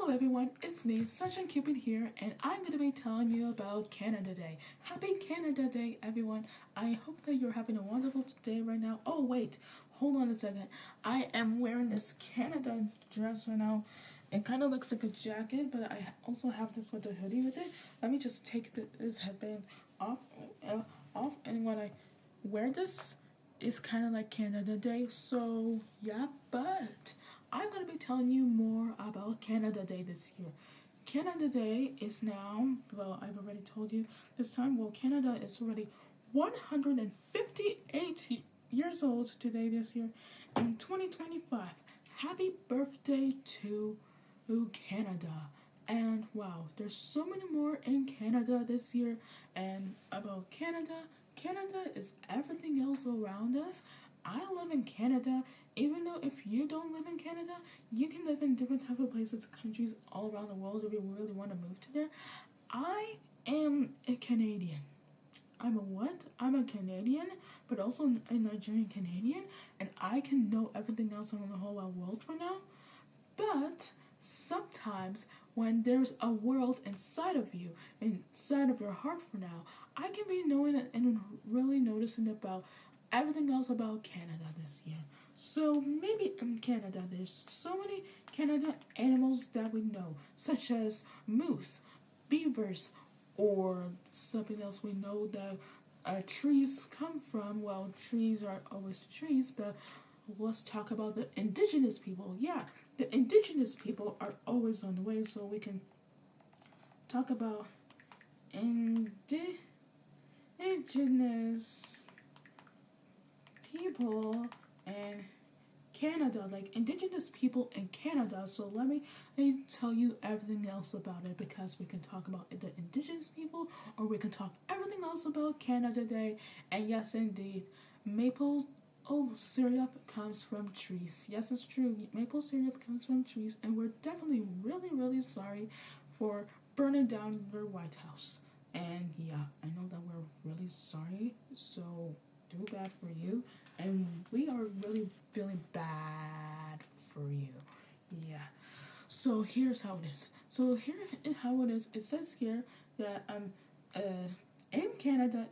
Hello everyone, it's me, Sunshine Cupid here, and I'm going to be telling you about Canada Day. Happy Canada Day, everyone. I hope that you're having a wonderful day right now. Oh wait, hold on a second. I am wearing this Canada dress right now. It kind of looks like a jacket, but I also have this with a hoodie with it. Let me just take this headband off, and when I wear this, it's kind of like Canada Day. So yeah, but I'm going to be telling you more about Canada Day this year. Canada Day is now, well, I've already told you this time, well, Canada is already 158 years old today this year in 2025. Happy birthday to Canada. And wow, there's so many more in Canada this year. And about Canada, Canada is everything else around us. I live in Canada. Even though if you don't live in Canada, you can live in different type of places, countries all around the world if you really want to move to there. I am a Canadian. I'm a what? I'm a Canadian, but also a Nigerian Canadian, and I can know everything else on the whole wide world for now. But sometimes when there's a world inside of you, inside of your heart for now, I can be knowing and really noticing about everything else about Canada this year. So maybe in Canada, there's so many Canada animals that we know, such as moose, beavers, or something else we know that trees come from. Well, trees are always trees, but let's talk about the indigenous people. Yeah, the indigenous people are always on the way, so we can talk about indigenous people and Canada, like indigenous people in Canada. So let me tell you everything else about it, because we can talk about the indigenous people or we can talk everything else about Canada Day. And yes, indeed, maple syrup comes from trees. Yes, it's true. Maple syrup comes from trees, and we're definitely really, really sorry for burning down your White House. And yeah, I know that we're really sorry. So do bad for you, and we are really feeling bad for you. Yeah. So here's how it is. So here is how it is. It says here that in Canada,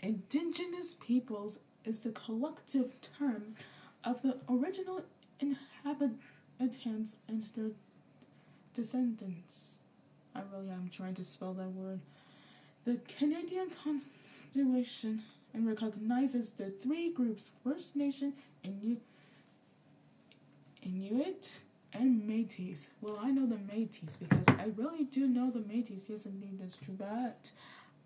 indigenous peoples is the collective term of the original inhabitants and their descendants. I really am trying to spell that word. The Canadian Constitution and recognizes the three groups: First Nation, Inuit, and Métis. Well, I know the Métis because I really do know the Métis. Yes, indeed, that's true. But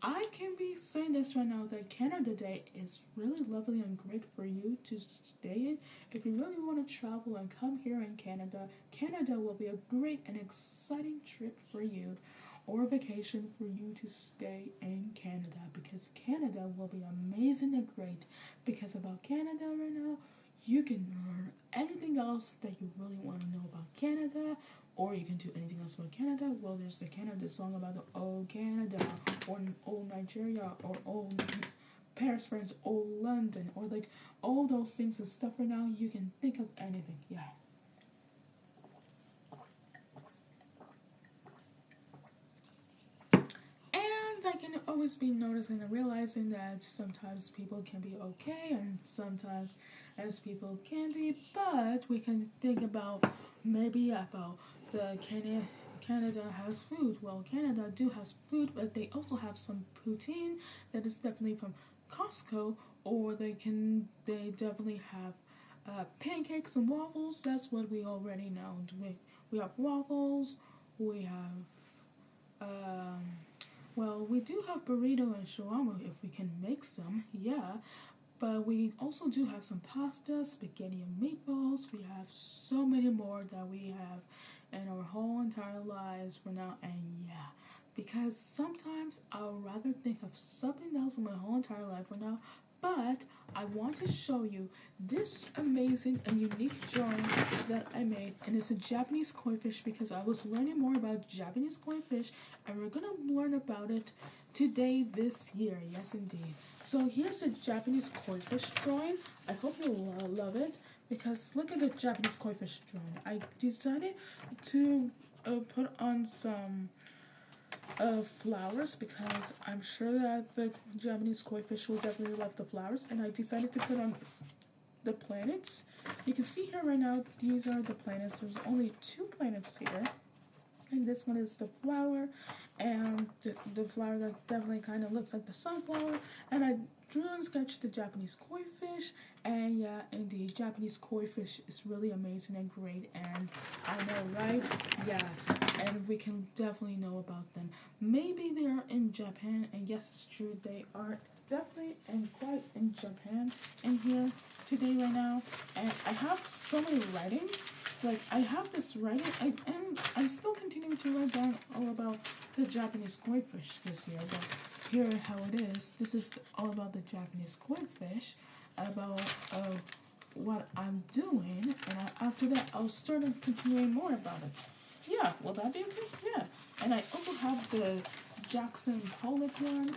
I can be saying this right now that Canada Day is really lovely and great for you to stay in. If you really want to travel and come here in Canada, Canada will be a great and exciting trip for you, or vacation for you to stay in Canada, because Canada will be amazing and great. Because about Canada right now, you can learn anything else that you really want to know about Canada, or you can do anything else about Canada. Well, there's the Canada song about the old Canada, or old Nigeria, or old Paris, France, old London, or like all those things and stuff right now. You can think of anything, yeah. I can always be noticing and realizing that sometimes people can be okay and sometimes as people can be, but we can think about maybe about the Canada has food. Well, Canada do has food, but they also have some poutine that is definitely from Costco, or they definitely have pancakes and waffles. That's what we already know. We have waffles. We have well, we do have burrito and shawarma if we can make some, yeah. But we also do have some pasta, spaghetti and meatballs. We have so many more that we have in our whole entire lives for now. And yeah, because sometimes I would rather think of something else in my whole entire life for now. But I want to show you this amazing and unique drawing that I made, and it's a Japanese koi fish, because I was learning more about Japanese koi fish, and we're gonna learn about it today this year. Yes, indeed. So here's a Japanese koi fish drawing. I hope you'll love it. because look at the Japanese koi fish drawing. I decided to put on some flowers because I'm sure that the Japanese koi fish will definitely love the flowers, and I decided to put on the planets. You can see here right now, these are the planets. There's only 2 planets here. And this one is the flower, and the flower that definitely kind of looks like the sunflower. And I drew and sketched the Japanese koi fish, and yeah, indeed, Japanese koi fish is really amazing and great, and I know, right? Yeah, and we can definitely know about them. Maybe they are in Japan, and yes, it's true, they are definitely and quite in Japan in here today right now. And I have so many writings. Like, I have this writing, I'm still continuing to write down all about the Japanese koi fish this year, but here how it is. This is all about the Japanese koi fish, about what I'm doing, and after that I'll start continuing more about it. Yeah, will that be okay? Yeah. And I also have the Jackson Pollock one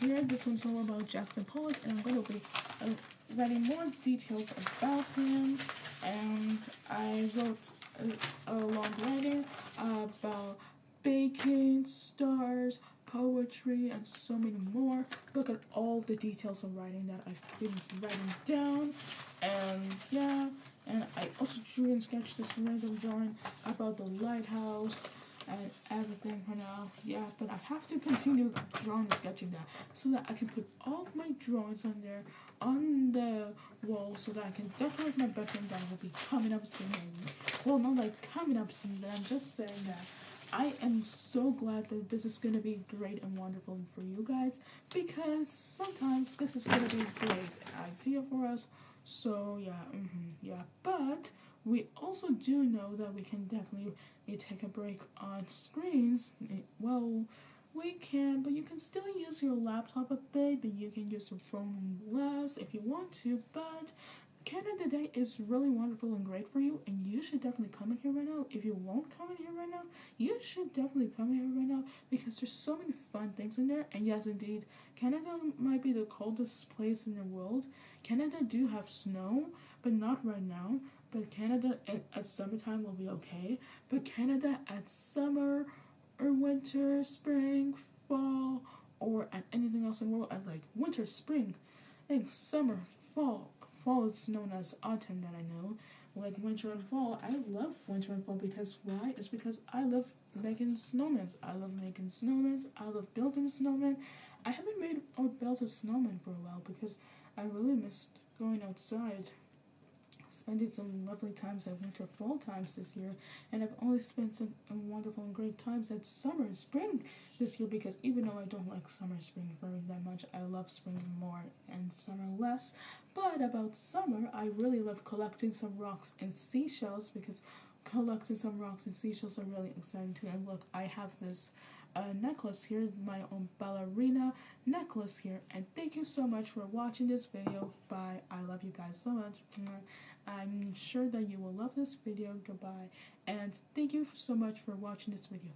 here. This one's all about Jackson Pollock, and I'm going to be writing more details about him. And I wrote a long writing about baking, stars, poetry, and so many more. Look at all the details of writing that I've been writing down. And yeah, and I also drew and sketched this random drawing about the lighthouse and everything for now. Yeah, but I have to continue drawing and sketching that so that I can put all of my drawings on there on the wall so that I can decorate my bedroom. That will be coming up soon. Well, not like coming up soon, but I'm just saying that I am so glad that this is going to be great and wonderful for you guys, because sometimes this is going to be a great idea for us. So yeah, yeah, but we also do know that we can definitely take a break on screens. Well, we can, but you can still use your laptop a bit, but you can use your phone less if you want to. But Canada Day is really wonderful and great for you, and you should definitely come in here right now. If you won't come in here right now, you should definitely come in here right now, because there's so many fun things in there. And yes, indeed, Canada might be the coldest place in the world. Canada do have snow, but not right now. But Canada at summertime will be okay. But Canada at summer or winter, spring, fall, or at anything else in the world, at like winter, spring, and summer, fall. Fall is known as autumn that I know. Like winter and fall, I love winter and fall because why? It's because I love making snowmen. I love making snowmen. I love building snowmen. I haven't made or built a snowman for a while because I really missed going outside, spending some lovely times at winter fall times this year, and I've only spent some wonderful and great times at summer and spring this year, because even though I don't like summer spring very that much, I love spring more and summer less. But about summer, I really love collecting some rocks and seashells, because collecting some rocks and seashells are really exciting too. And look, I have this necklace here, my own ballerina necklace here, and thank you so much for watching this video. Bye. I love you guys so much. I'm sure that you will love this video. Goodbye, and thank you so much for watching this video.